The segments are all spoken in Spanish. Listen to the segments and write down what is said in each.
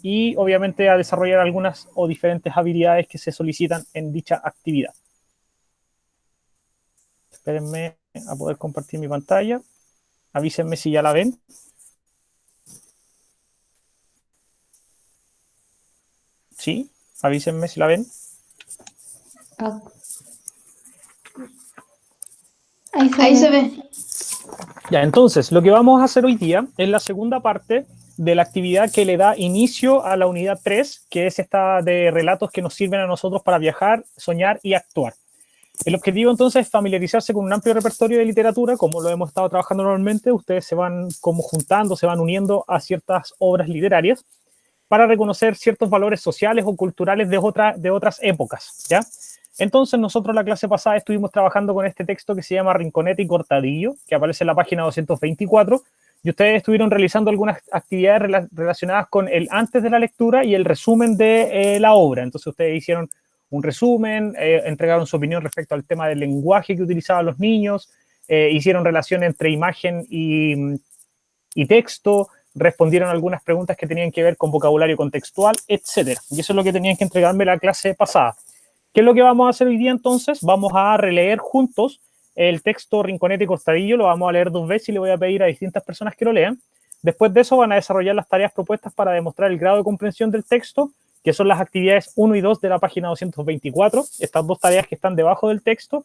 y obviamente a desarrollar algunas o diferentes habilidades que se solicitan en dicha actividad. Espérenme a poder compartir mi pantalla. Avísenme si ya la ven. ¿Sí? Avísenme si la ven. Ah, Ahí se ve. Ya, entonces, lo que vamos a hacer hoy día es la segunda parte de la actividad que le da inicio a la unidad 3, que es esta de relatos que nos sirven a nosotros para viajar, soñar y actuar. El objetivo entonces es familiarizarse con un amplio repertorio de literatura, como lo hemos estado trabajando normalmente. Ustedes se van como juntando, se van uniendo a ciertas obras literarias para reconocer ciertos valores sociales o culturales de otras épocas, ¿ya? Entonces nosotros la clase pasada estuvimos trabajando con este texto que se llama Rinconete y Cortadillo, que aparece en la página 224, y ustedes estuvieron realizando algunas actividades relacionadas con el antes de la lectura y el resumen de la obra. Entonces ustedes hicieron un resumen, entregaron su opinión respecto al tema del lenguaje que utilizaban los niños, hicieron relación entre imagen y texto, respondieron algunas preguntas que tenían que ver con vocabulario contextual, etcétera. Y eso es lo que tenían que entregarme la clase pasada. ¿Qué es lo que vamos a hacer hoy día entonces? Vamos a releer juntos el texto Rinconete y Cortadillo, lo vamos a leer 2 veces y le voy a pedir a distintas personas que lo lean. Después de eso van a desarrollar las tareas propuestas para demostrar el grado de comprensión del texto, que son las actividades 1 y 2 de la página 224, estas 2 tareas que están debajo del texto,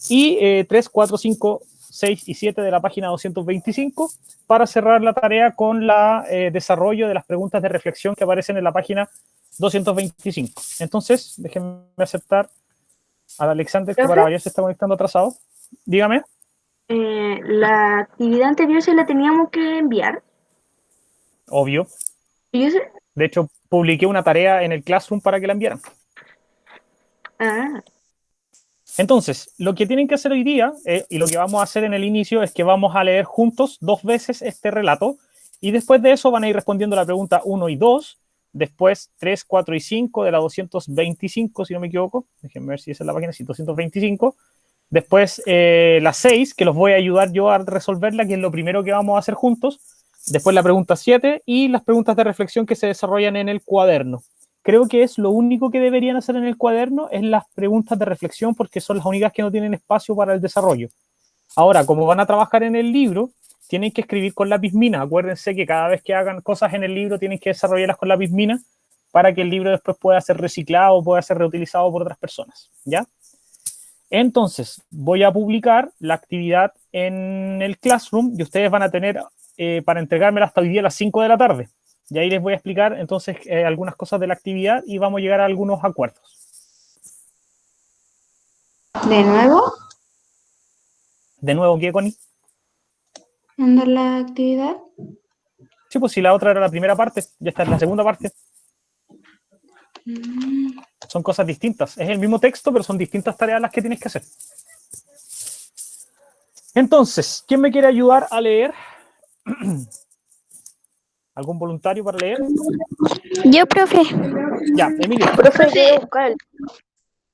y 3, 4, 5, 6 y 7 de la página 225, para cerrar la tarea con el desarrollo de las preguntas de reflexión que aparecen en la página 225. Entonces, déjenme aceptar al Alexander, que para variar se está conectando atrasado. Dígame. La actividad anterior se la teníamos que enviar. Obvio. Y yo sé- De hecho, publiqué una tarea en el Classroom para que la enviaran. Ah, Entonces, lo que tienen que hacer hoy día, y lo que vamos a hacer en el inicio, es que vamos a leer juntos 2 veces este relato, y después de eso van a ir respondiendo la pregunta 1 y 2, después 3, 4 y 5 de la 225, si no me equivoco. Déjenme ver si esa es la página, sí, 225. Después la 6, que los voy a ayudar yo a resolverla, que es lo primero que vamos a hacer juntos. Después la pregunta 7 y las preguntas de reflexión que se desarrollan en el cuaderno. Creo que es lo único que deberían hacer en el cuaderno, es las preguntas de reflexión, porque son las únicas que no tienen espacio para el desarrollo. Ahora, como van a trabajar en el libro, tienen que escribir con lápiz mina. Acuérdense que cada vez que hagan cosas en el libro tienen que desarrollarlas con lápiz mina para que el libro después pueda ser reciclado, pueda ser reutilizado por otras personas, ¿ya? Entonces, voy a publicar la actividad en el Classroom y ustedes van a tener para entregármela hasta hoy día a las 5 de la tarde. Y ahí les voy a explicar entonces algunas cosas de la actividad y vamos a llegar a algunos acuerdos. ¿de nuevo? De nuevo, ¿qué, Connie? ¿Mandar la actividad? Sí, pues si la otra era la primera parte, ya esta es la segunda parte. Son cosas distintas. Es el mismo texto, pero son distintas tareas las que tienes que hacer. Entonces, ¿quién me quiere ayudar a leer? ¿Algún voluntario para leer? Yo, profe. Ya, Emilia. profe, voy a buscar.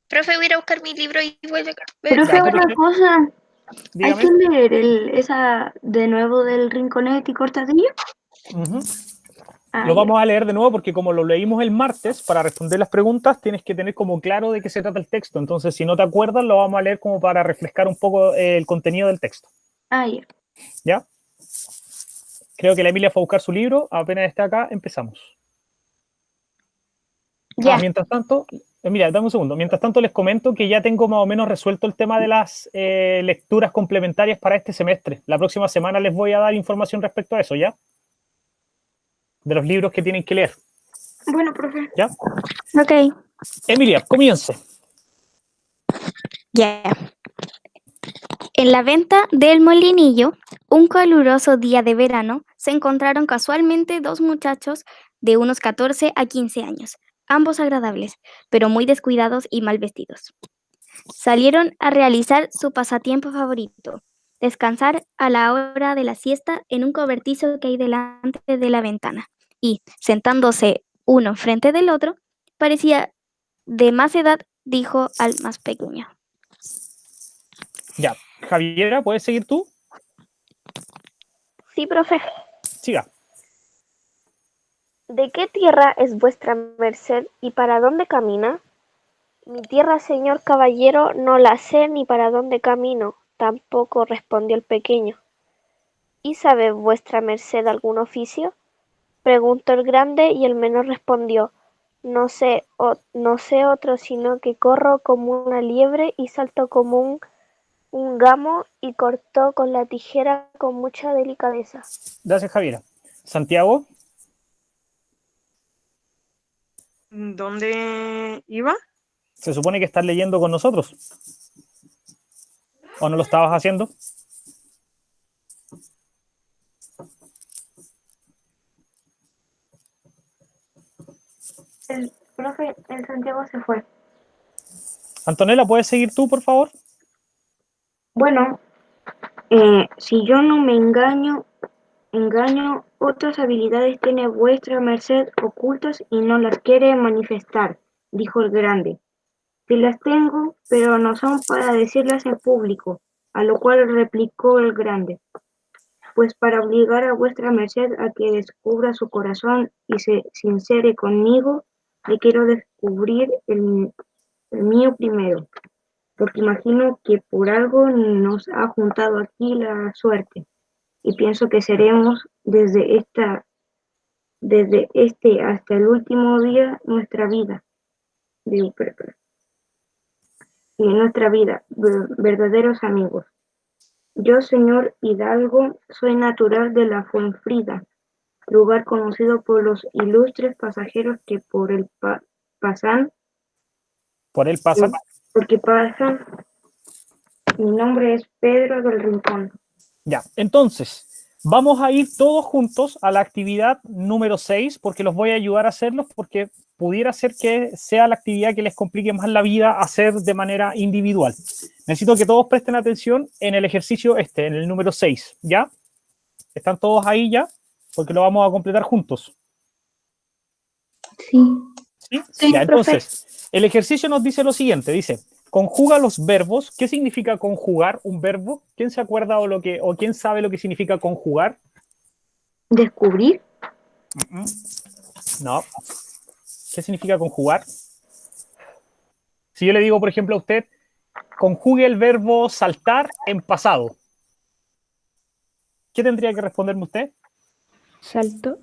Profe, voy a ir a buscar mi libro y vuelvo acá. Profe, Ya, una cosa. Hay dígame. que leer esa de nuevo del Rinconete y Cortadillo. Lo vamos a leer de nuevo porque como lo leímos el martes, para responder las preguntas tienes que tener como claro de qué se trata el texto. Entonces, si no te acuerdas, lo vamos a leer como para refrescar un poco el contenido del texto. Ah, ya. ¿Ya? Creo que la Emilia fue a buscar su libro. Apenas esté acá, empezamos. Ya. Mientras tanto, Emilia, dame un segundo. Mientras tanto, les comento que ya tengo más o menos resuelto el tema de las lecturas complementarias para este semestre. La próxima semana les voy a dar información respecto a eso, ¿ya? De los libros que tienen que leer. Bueno, profe. ¿Ya? Ok. Emilia, comience. Ya. En la venta del Molinillo, un caluroso día de verano, se encontraron casualmente 2 muchachos de unos 14 a 15 años, ambos agradables, pero muy descuidados y mal vestidos. Salieron a realizar su pasatiempo favorito, descansar a la hora de la siesta en un cobertizo que hay delante de la ventana, y, sentándose uno frente del otro, parecía de más edad, dijo al más pequeño. Ya. Javiera, ¿puedes seguir tú? Sí, profe. Siga. ¿De qué tierra es vuestra merced y para dónde camina? Mi tierra, señor caballero, no la sé ni para dónde camino, tampoco respondió el pequeño. ¿Y sabe vuestra merced algún oficio? Preguntó el grande y el menor respondió, no sé otro sino que corro como una liebre y salto como un gamo y cortó con la tijera con mucha delicadeza. Gracias, Javiera. Santiago, ¿Dónde iba? se supone que estás leyendo con nosotros. ¿O no lo estabas haciendo? El profe, el Santiago se fue. Antonella, ¿puedes seguir tú, por favor? Bueno, si yo no me engaño, otras habilidades tiene vuestra merced ocultas y no las quiere manifestar, dijo el grande. Sí las tengo, pero no son para decirlas en público, a lo cual replicó el grande. Pues para obligar a vuestra merced a que descubra su corazón y se sincere conmigo, le quiero descubrir el mío primero, porque imagino que por algo nos ha juntado aquí la suerte, y pienso que seremos desde este hasta el último día nuestra vida, verdaderos amigos. Yo, señor hidalgo, soy natural de la Fuenfrida, lugar conocido por los ilustres pasajeros que por él pasan. Por él pasan. Porque pasan. Mi nombre es Pedro del Rincón. Ya, entonces, vamos a ir todos juntos a la actividad número 6, porque los voy a ayudar a hacerlos, porque pudiera ser que sea la actividad que les complique más la vida hacer de manera individual. Necesito que todos presten atención en el ejercicio en el número 6, ¿ya? ¿Están todos ahí ya? Porque lo vamos a completar juntos. Sí. ¿Sí? Sí, Ya, profe. entonces, el ejercicio nos dice lo siguiente, dice, conjuga los verbos. ¿Qué significa conjugar un verbo? ¿Quién se acuerda o quién sabe lo que significa conjugar? ¿Descubrir? No. ¿Qué significa conjugar? Si yo le digo, por ejemplo, a usted, conjugue el verbo saltar en pasado, ¿qué tendría que responderme usted? Salto.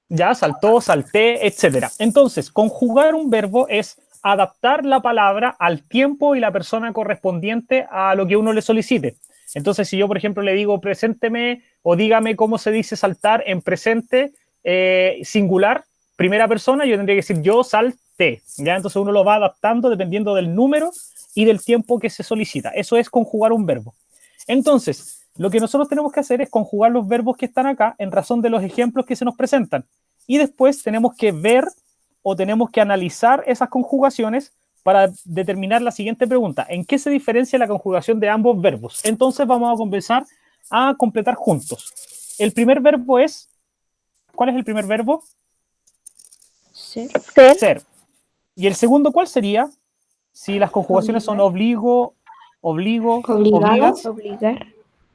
Ya, saltó, salté, etc. Entonces, conjugar un verbo es adaptar la palabra al tiempo y la persona correspondiente a lo que uno le solicite. Entonces, si yo, por ejemplo, le digo presénteme o dígame cómo se dice saltar en presente singular, primera persona, yo tendría que decir yo salté. ¿Ya? Entonces uno lo va adaptando dependiendo del número y del tiempo que se solicita. Eso es conjugar un verbo. Entonces, lo que nosotros tenemos que hacer es conjugar los verbos que están acá en razón de los ejemplos que se nos presentan. Y después tenemos que ver o tenemos que analizar esas conjugaciones para determinar la siguiente pregunta. ¿En qué se diferencia la conjugación de ambos verbos? Entonces vamos a comenzar a completar juntos. El primer verbo es... ¿Cuál es el primer verbo? Ser. Ser. ¿Y el segundo cuál sería? Si las conjugaciones son obligo, obligas. Obligar.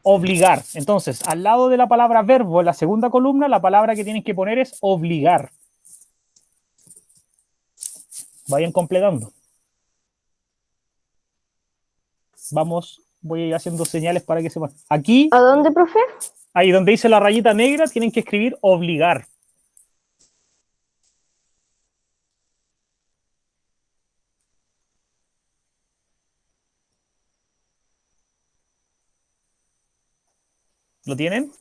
Obligar. Entonces, al lado de la palabra verbo, en la segunda columna, la palabra que tienen que poner es obligar. Vayan completando. Vamos, voy a ir haciendo señales para que sepan. Aquí, ¿A dónde, profe? ahí donde dice la rayita negra, tienen que escribir obligar. ¿Lo tienen?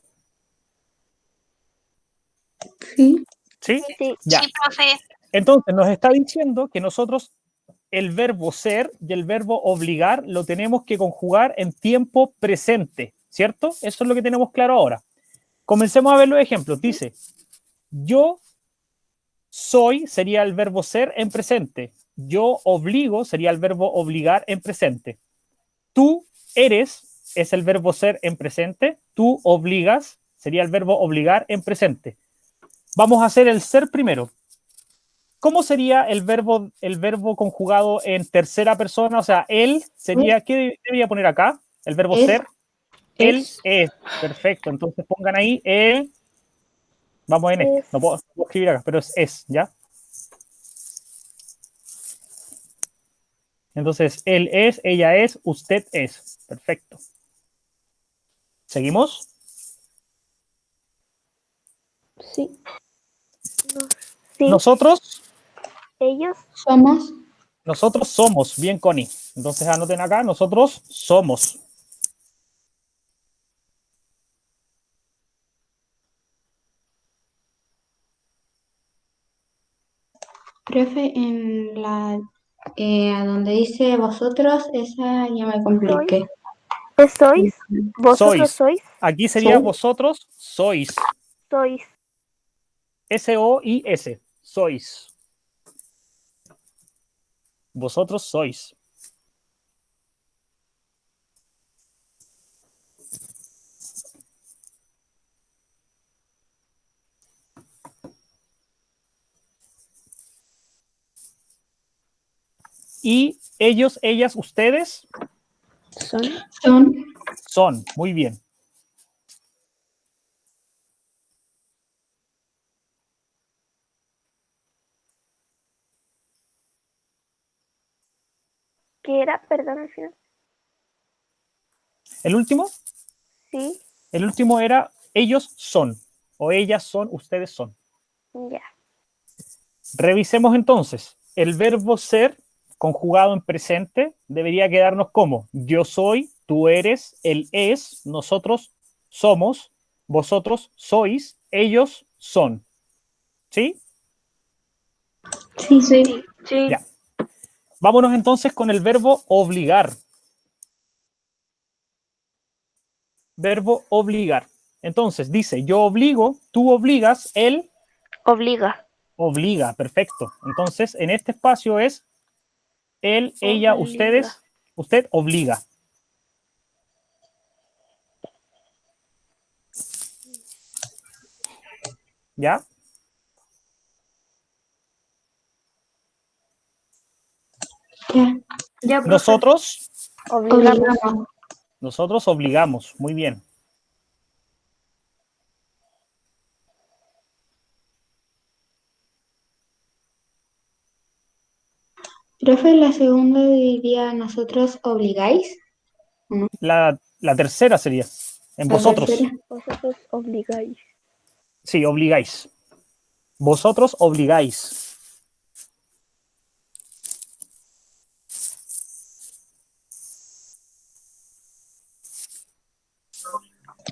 Sí. ¿Sí? Sí. Ya. Sí, profe. Entonces, nos está diciendo que nosotros el verbo ser y el verbo obligar lo tenemos que conjugar en tiempo presente, ¿cierto? Eso es lo que tenemos claro ahora. Comencemos a ver los ejemplos. Dice, yo soy sería el verbo ser en presente. Yo obligo sería el verbo obligar en presente. Tú eres es el verbo ser en presente. Tú obligas sería el verbo obligar en presente. Vamos a hacer el ser primero. ¿Cómo sería el verbo conjugado en tercera persona? O sea, él sería, ¿qué debería poner acá? El verbo Es. ser. Él es. Perfecto. Entonces pongan ahí él Vamos en este. Es. No puedo escribir acá, pero es, ¿ya? Entonces, él es, ella es, usted es. Perfecto. ¿Seguimos? Sí. Sí, Nosotros Somos. somos. Bien, Connie. Entonces, anoten acá, nosotros somos. Profe, en la a donde dice vosotros, esa ya me compliqué. ¿qué sois? ¿Vosotros sois? Aquí sería Soy. vosotros sois. Sois. S-O-I-S. Sois. Vosotros sois. Y ellos, ellas, ustedes Son. Son. son. Muy bien. ¿Qué era? Perdón, al final. El último Sí, era ellos son. O ellas son, ustedes son. ya. Revisemos entonces. El verbo ser conjugado en presente debería quedarnos como yo soy, tú eres, él es, nosotros somos, vosotros sois, ellos son. ¿Sí? Sí. Sí. Ya. Vámonos entonces con el verbo obligar. Verbo obligar. Entonces dice yo obligo, tú obligas, él Obliga. obliga. Perfecto. Entonces en este espacio es él, ella, Obliga. ustedes, usted obliga. ¿Ya? Ya. Ya, profe. Obligamos. Nosotros obligamos. Muy bien. Profe, la segunda diría nosotros obligáis. La tercera sería en La vosotros. tercera. Vosotros obligáis. Sí, obligáis. Vosotros obligáis.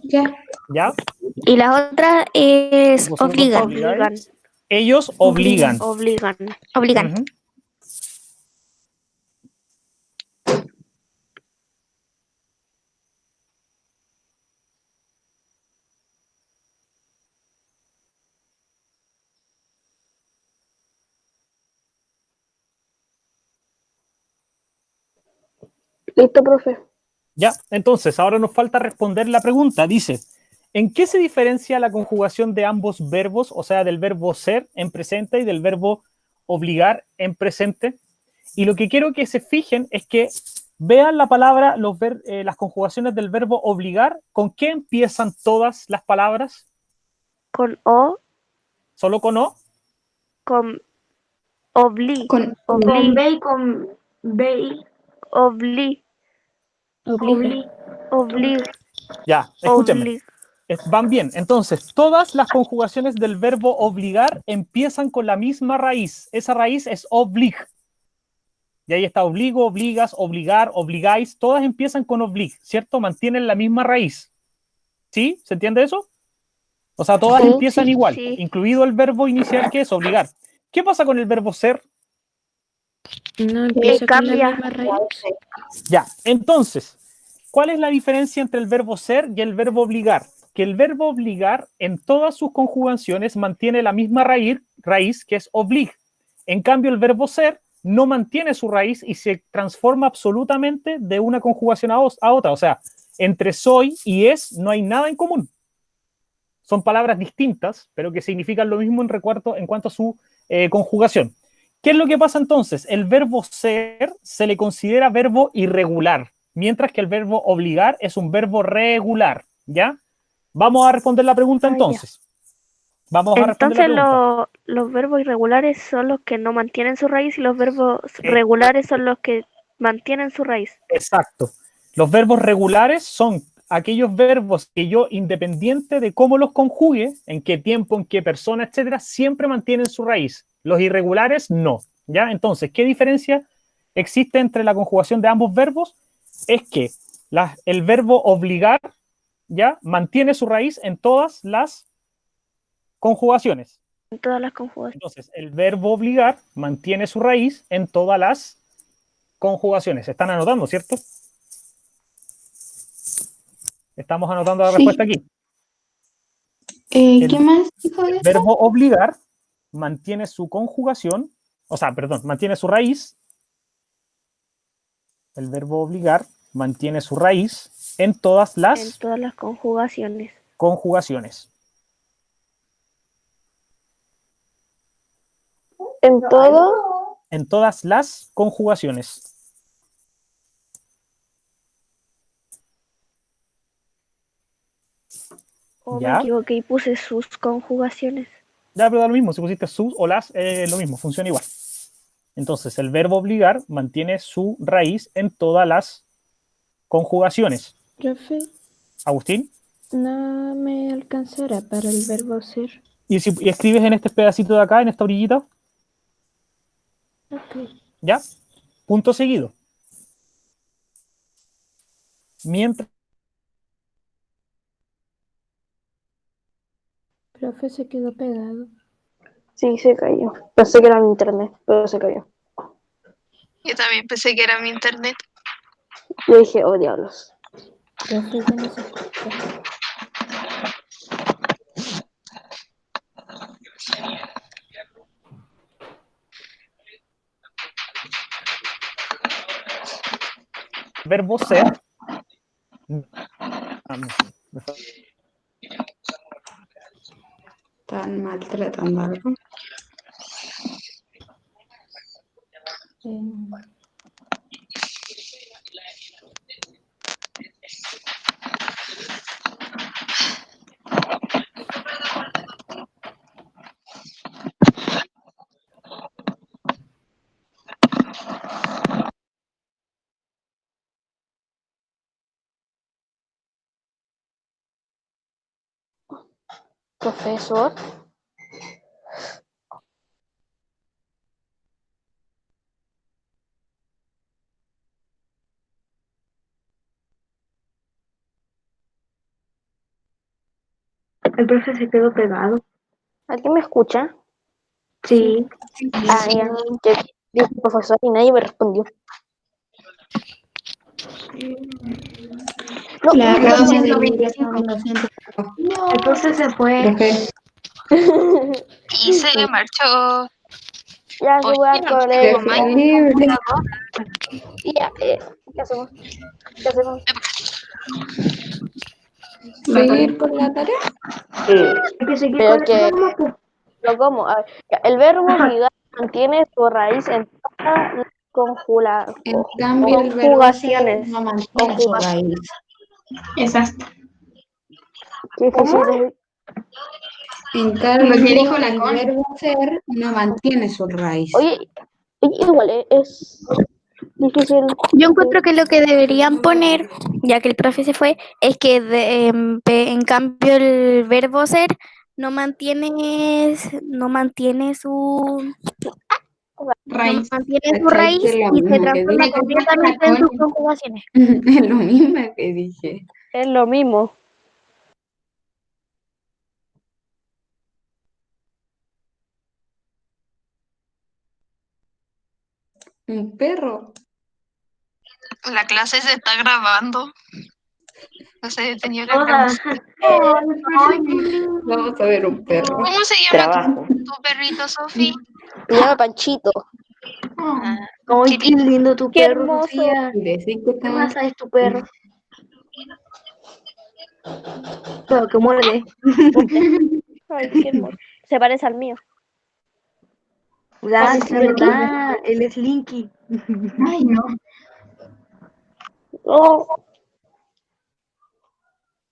Ya. ¿Ya? Y la otra es Vosotros obligan. Obligan. Ellos obligan. Obligan. Obligan. Ujú. Listo, profe. Ya, entonces ahora nos falta responder la pregunta. Dice, ¿en qué se diferencia la conjugación de ambos verbos, o sea, del verbo ser en presente y del verbo obligar en presente? Y lo que quiero que se fijen es que vean la palabra, las conjugaciones del verbo obligar. ¿Con qué empiezan todas las palabras? Con O, ¿Solo con O? con obli. Con Con Obli. B y con B y Obli. Obliga. Obli. Ya, escúchenme. Obli. Van bien. Entonces, todas las conjugaciones del verbo obligar empiezan con la misma raíz. Esa raíz es oblig. Y ahí está obligo, obligas, obligar, obligáis. Todas empiezan con oblig, ¿cierto? Mantienen la misma raíz. ¿Sí? ¿Se entiende eso? O sea, todas Sí, empiezan sí, igual, sí. incluido el verbo inicial que es obligar. ¿Qué pasa con el verbo ser? No empieza con la cambia. misma raíz. Ya, entonces, ¿cuál es la diferencia entre el verbo ser y el verbo obligar? Que el verbo obligar en todas sus conjugaciones mantiene la misma raíz que es oblig. En cambio, el verbo ser no mantiene su raíz y se transforma absolutamente de una conjugación a otra. O sea, entre soy y es no hay nada en común. Son palabras distintas, pero que significan lo mismo en cuanto a su conjugación. ¿Qué es lo que pasa entonces? El verbo ser se le considera verbo irregular, mientras que el verbo obligar es un verbo regular, ¿ya? Vamos a responder la pregunta entonces. Vamos a responder la Entonces pregunta. los verbos irregulares son los que no mantienen su raíz y los verbos Sí. regulares son los que mantienen su raíz. Exacto. Los verbos regulares son aquellos verbos que yo, independiente de cómo los conjugue, en qué tiempo, en qué persona, etcétera, siempre mantienen su raíz. Los irregulares no. ¿Ya? Entonces, ¿qué diferencia existe entre la conjugación de ambos verbos? Es que el verbo obligar, ¿ya? Mantiene su raíz en todas las conjugaciones. En todas las conjugaciones. Entonces, el verbo obligar mantiene su raíz en todas las conjugaciones. ¿Están anotando, cierto? Estamos anotando la Sí. respuesta aquí. ¿Qué más dijo de El eso? verbo obligar mantiene su conjugación, mantiene su raíz. El verbo obligar mantiene su raíz en todas En las todas las conjugaciones. conjugaciones. En todo. En todas las conjugaciones. O ¿Ya? me equivoqué y puse sus conjugaciones. Ya, pero da lo mismo, si pusiste sus o las, lo mismo, funciona igual. Entonces, el verbo obligar mantiene su raíz en todas las conjugaciones. Profe, Agustín, no me alcanzará para el verbo ser. y escribes en este pedacito de acá, en esta orillita, Ok. ¿ya? Punto seguido. Mientras Profe, se quedó pegado. Sí, se cayó. Pensé que era mi internet, pero se cayó. Yo también pensé que era mi internet. Yo dije, oh diablos. Profe, ya no se escucha. verbo ser. Están maltratando algo. Profesor. El profe se quedó pegado. ¿Alguien me escucha? Sí. Ah, ya. Que dijo el profesor y nadie me respondió. No, La no, academia de 125. liberación, lo siento. El profe se fue. Profe, Y se marchó. ya se voy a Oye, no, correr. profe libre. Ya, ¿qué hacemos? ¿Qué hacemos? ¿Seguir por la tarea? Hay que seguir Pero con que, el programa, pues. ¿lo cómo? A ver, ya, el verbo obligar mantiene su raíz en todas las En cambio, el verbo ser conjugaciones. no mantiene su raíz. Exacto. Qué difícil es. En cambio, Lo que dijo la el Connie. verbo ser no mantiene su raíz. Oye, igual es difícil. Yo encuentro que lo que deberían poner, ya que el profe se fue, es que en cambio el verbo ser no mantiene su no Raíz. mantiene su ¿Cachai? raíz Que es lo y se mismo que transforma dije. completamente en sus conjugaciones. Es lo mismo que dije. Es lo mismo. Un perro. La clase se está grabando. No sé, tenía que Todas. Ay, qué lindo. Vamos a ver un perro. ¿Cómo se llama tu perrito, Sofi? Se llama Panchito. Ay, qué lindo tu Qué perro, hermoso. Sofía. Y decir que ¿Qué está raza es tu perro? Pero que muerde. Ay, qué hermoso. Se parece al mío. Ah, Ay, sí, sí, verdad. Él es Linky. Ay, no. Oh.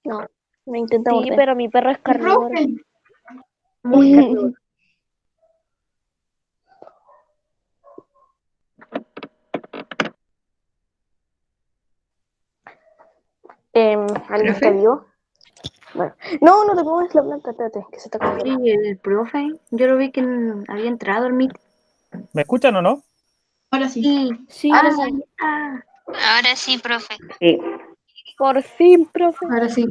No, me intenta morder. Sí, pero mi perro es carnívoro. Profe, Muy calor. ¿Alguien está ¿Profe? vivo? Bueno. No, no te pongas la planta, espérate, que se está comiendo. Sí, el profe. Yo lo vi que había entrado al meet. ¿Me escuchan o no? Ahora sí. Sí. Sí, Ahora sí. Ahora sí, profe. Sí. Por fin, profe. Ahora sí.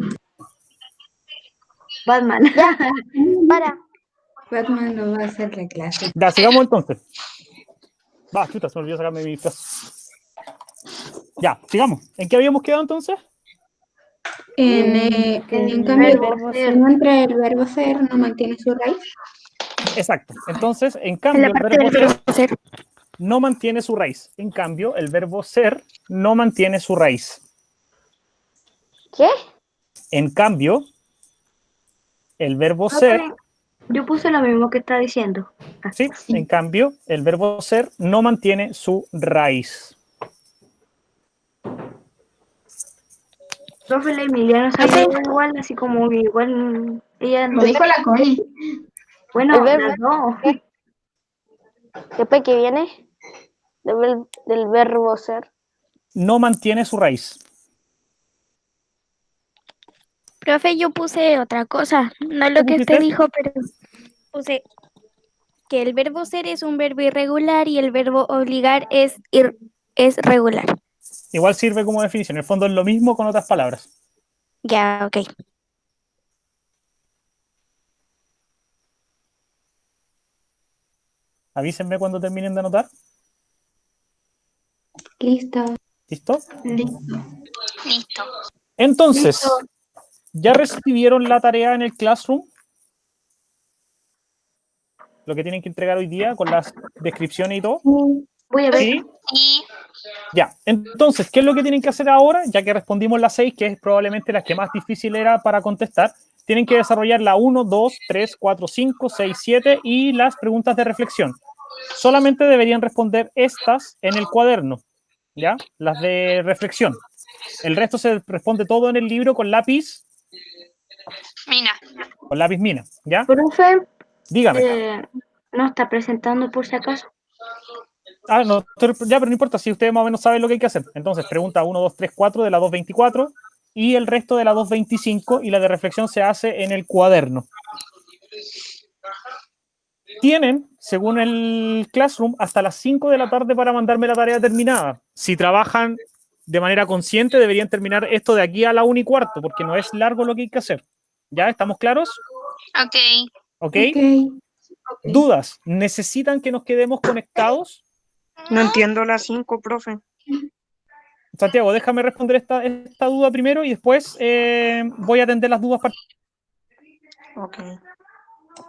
Batman. Ya, para. Batman no va a hacer la clase. Ya, sigamos entonces. Va, chuta, se me olvidó sacarme mi peso. Ya, sigamos. ¿En qué habíamos quedado entonces? En cambio, verbo si ser. no entra el verbo ser, no mantiene su raíz. Exacto. Entonces, en En cambio, la el parte verbo del verbo ser ser. no mantiene su raíz. En cambio, el verbo ser no mantiene su raíz. ¿Qué? En cambio, el verbo ser, Yo puse lo mismo que está diciendo. sí, en cambio, el verbo ser no mantiene su raíz. Profe, la Emiliana sabía igual, así como que igual ella Lo dijo la Connie. bueno, El verbo- las dos. Después que viene del verbo ser. No mantiene su raíz. Profe, yo puse otra cosa, no lo ¿Qué que usted pusiste? dijo, pero puse que el verbo ser es un verbo irregular y el verbo obligar es regular. Igual sirve como definición. En el fondo es lo mismo con otras palabras. Ya, ok. Avísenme cuando terminen de anotar. Listo. ¿Listo? Listo. Listo. Entonces, ¿ya recibieron la tarea en el Classroom? Lo que tienen que entregar hoy día con las descripciones y todo. Voy a ver. Sí. Y Ya. Entonces, ¿qué es lo que tienen que hacer ahora? Ya que respondimos las 6, que es probablemente la que más difícil era para contestar. Tienen que desarrollar la 1, 2, 3, 4, 5, 6, 7 y las preguntas de reflexión. Solamente deberían responder estas en el cuaderno, ¿ya? Las de reflexión. El resto se responde todo en el libro con lápiz Mina. mina, ¿ya? Profe, Dígame. no está presentando por si acaso. Ah, no, ya, pero no importa, si ustedes más o menos saben lo que hay que hacer. Entonces, pregunta 1, 2, 3, 4 de la 224 y el resto de la 225 y la de reflexión se hace en el cuaderno. Tienen, según el Classroom, hasta las 5 de la tarde para mandarme la tarea terminada. Si trabajan de manera consciente, deberían terminar esto de aquí a la 1:15, porque no es largo lo que hay que hacer. ¿Ya? ¿Estamos claros? Ok. ¿Ok? Ok. ¿Dudas? ¿Necesitan que nos quedemos conectados? No entiendo las 5, profe. Santiago, déjame responder esta duda primero y después voy a atender las dudas. Ok.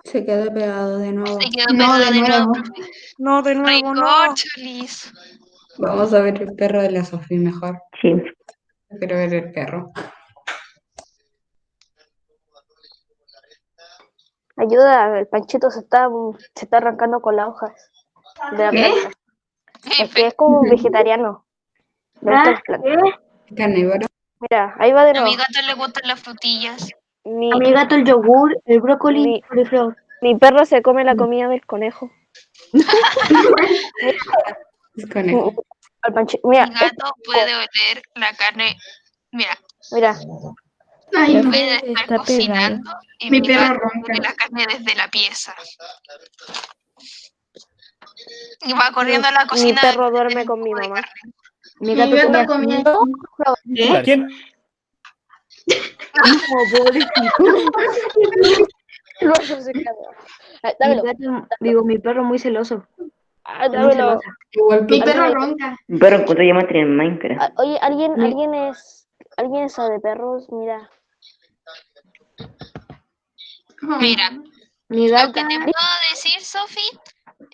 Se quedó pegado de nuevo. Se quedó No, pegado de de nuevo, nuevo. profe. No, de nuevo, no. Recorcholis. Vamos a ver el perro de la Sofía mejor. Sí. Quiero ver el perro. Ayuda, el Panchito se está arrancando con las hojas de la ¿Qué? planta. Es que es como un vegetariano. Le gusta las plantas. Carnívoro. Mira, ahí va de A nuevo. mi gato le gustan las frutillas. Mi, A mi gato el yogur, el brócoli, Mi- coliflor. mi perro se come la comida del conejo. Es conejo. Al Panchito. Mira, Mi gato puede oler la carne. Mira, mira. Ay, no. puede estar Está pegado. cocinando y Mi mi perro gato ronca. huele la carne desde la pieza. Y va corriendo a la Mi cocina. perro a meter duerme un con mi poco de mamá. carne. Mi Mi gato gato come comía. Espera, ¿quién? como pobrecito. No, eso se caga. Ay, Mi dámelo. gato, digo, mi perro muy celoso. Ay, Es muy dámelo. celosa. Igual Mi que perro Alguien- ronca. Pero puto ya en Minecraft. Oye, ¿alguien Mi- sabe de perros? Mira. Mira, Mi lo gata, que te puedo decir, Sofi,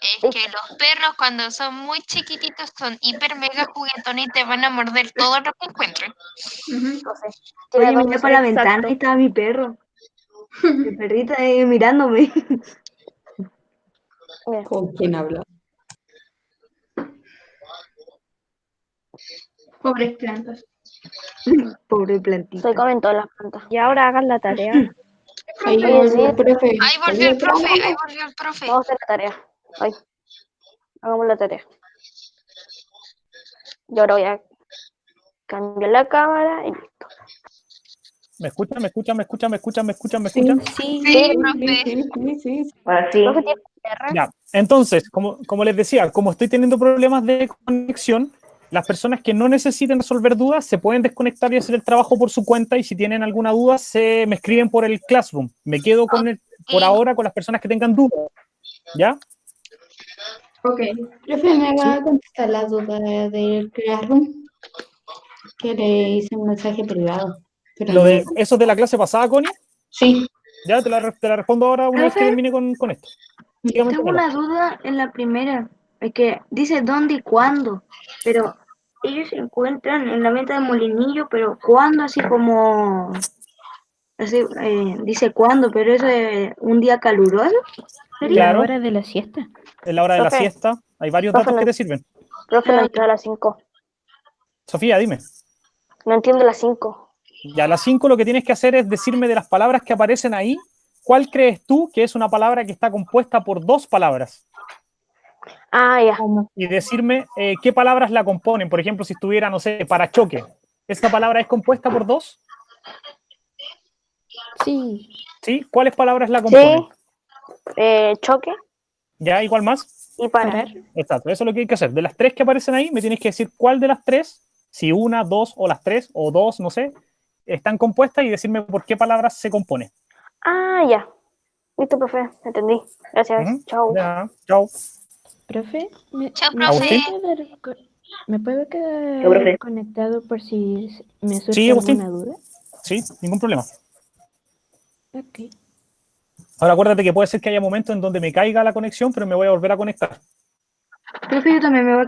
es que los perros cuando son muy chiquititos son hiper mega juguetones y te van a morder todo lo que encuentren. Ujú. No sé. oye, Mira, miré para la exacto. ventana y estaba mi perro. Mi perrita mirándome. Mira. ¿Con quién habla? Pobres plantas. Pobre plantita. Se comen todas las plantas. Y ahora hagan la tarea. Ahí Oye, volvió sí. el profe. Ahí volvió el profe, ahí volvió el profe. Vamos a hacer la tarea. Ay, hagamos la tarea. Y ahora voy a cambiar la cámara y listo. ¿Me escuchan? ¿Me escuchan? ¿Me escuchan? ¿Me escuchan? ¿Me escuchan? ¿Me Sí, escuchan? sí, Sí, profe. sí. Ahora sí. ¿Profe tiene R? Ya, entonces, como les decía, como estoy teniendo problemas de conexión, las personas que no necesiten resolver dudas se pueden desconectar y hacer el trabajo por su cuenta, y si tienen alguna duda me escriben por el Classroom. Me quedo por ahora con las personas que tengan dudas, ¿ya? Ok. Profe, ¿me va a contestar la duda del Classroom? Que le hice un mensaje privado. Pero no me... Eso de la clase pasada, Connie, Sí. ya te la respondo ahora una vez que termine con esto. Dígame, Tengo Pamela. una duda en la primera, es que dice dónde y cuándo, pero ellos se encuentran en la venta de Molinillo, pero cuándo, así como, así, dice cuándo, pero eso es un día caluroso, ¿sería? Claro. La hora de la siesta. Es la hora de la Profe. siesta. Hay varios Profe, datos no. que te sirven. Profe, no entiendo las 5. Sofía, dime. No entiendo las 5. Ya a las 5 lo que tienes que hacer es decirme de las palabras que aparecen ahí, ¿cuál crees tú que es una palabra que está compuesta por dos palabras? Ah, ya. Y decirme qué palabras la componen. Por ejemplo, si estuviera, no sé, parachoque. ¿Esta palabra es compuesta por dos? Sí. ¿Sí? ¿Cuáles palabras la componen? Sí. Choque ¿Ya? ¿Igual más? y parar. Parar. Exacto, eso es lo que hay que hacer. De las tres que aparecen ahí, me tienes que decir cuál de las tres, si una, dos o las tres, o dos, no sé, están compuestas, y decirme por qué palabras se compone. Ah, ya. Listo, profe. Entendí. Gracias. Ujú. Chao. Ya, chao. Profe, Chao, ¿me Agustín. puedo Chao, profe. quedar conectado por si me surge Sí, Agustín. alguna duda? Sí, ningún problema. Ok. Ahora acuérdate que puede ser que haya momentos en donde me caiga la conexión, pero me voy a volver a conectar. Profe, yo también me voy a